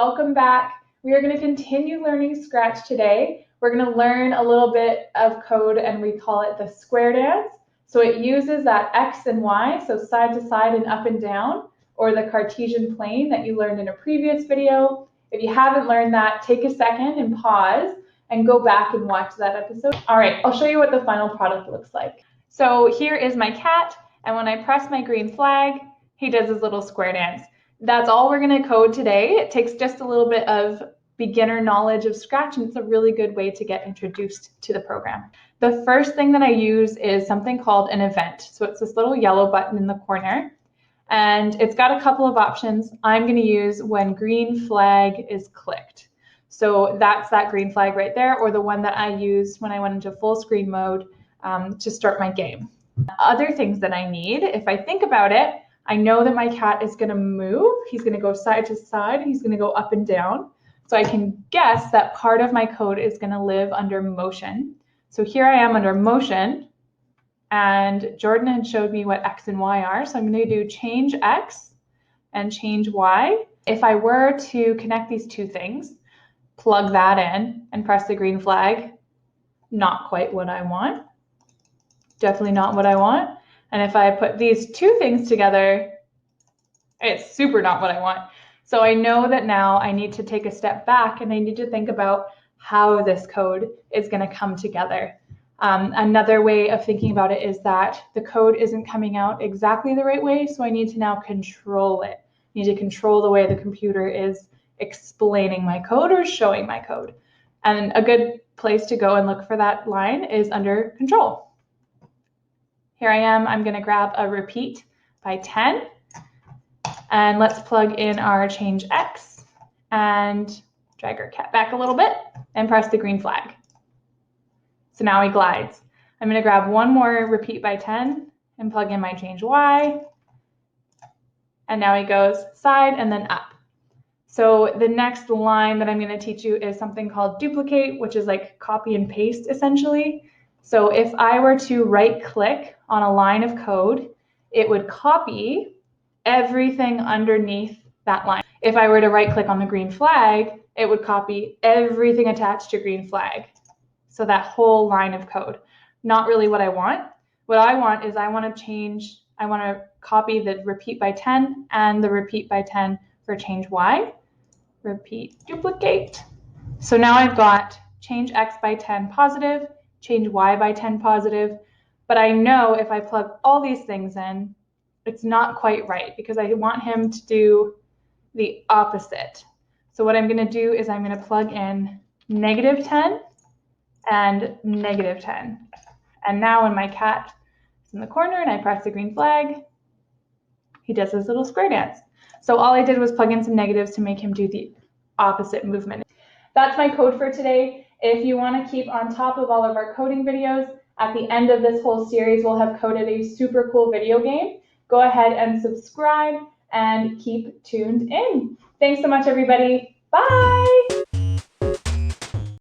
welcome back. We are going to continue learning Scratch today. We're going to learn a little bit of code and we call it the square dance. So it uses that X and Y, so side to side and up and down, or the Cartesian plane that you learned in a previous video. If you haven't learned that, take a second and pause and go back and watch that episode. All right, I'll show you what the final product looks like. So here is my cat, and when I press my green flag, he does his little square dance. That's all we're going to code today. It takes just a little bit of beginner knowledge of Scratch, and it's a really good way to get introduced to the program. The first thing that I use is something called an event. So it's this little yellow button in the corner, and it's got a couple of options. I'm going to use when green flag is clicked. So that's that green flag right there, or the one that I used when I went into full screen mode to start my game. Other things that I need, if I think about it, I know that my cat is going to move. He's going to go side to side. He's going to go up and down. So I can guess that part of my code is going to live under motion. So here I am under motion, and Jordan had showed me what X and Y are. So I'm going to do change X and change Y. If I were to connect these two things, plug that in and press the green flag, not quite what I want. Definitely not what I want. And if I put these two things together, it's super not what I want. So I know that now I need to take a step back and I need to think about how this code is going to come together. Another way of thinking about it is that the code isn't coming out exactly the right way, so I need to now control it. I need to control the way the computer is explaining my code or showing my code. And a good place to go and look for that line is under control. Here I am, I'm going to grab a repeat by 10, and let's plug in our change X and drag our cat back a little bit and press the green flag. So now he glides. I'm going to grab one more repeat by 10 and plug in my change Y, and now he goes side and then up. So the next line that I'm going to teach you is something called duplicate, which is like copy and paste essentially. So if I were to right click on a line of code, it would copy everything underneath that line. If I were to right click on the green flag, it would copy everything attached to green flag. So that whole line of code. Not really what I want. What I want is I want to copy the repeat by 10 and the repeat by 10 for change Y. Repeat, duplicate. So now I've got change X by 10 positive, change Y by 10 positive, but I know if I plug all these things in, it's not quite right because I want him to do the opposite. So what I'm going to do is I'm going to plug in -10 and -10. And now when my cat is in the corner and I press the green flag, he does his little square dance. So all I did was plug in some negatives to make him do the opposite movement. That's my code for today. If you want to keep on top of all of our coding videos, at the end of this whole series, we'll have coded a super cool video game. Go ahead and subscribe and keep tuned in. Thanks so much, everybody. Bye.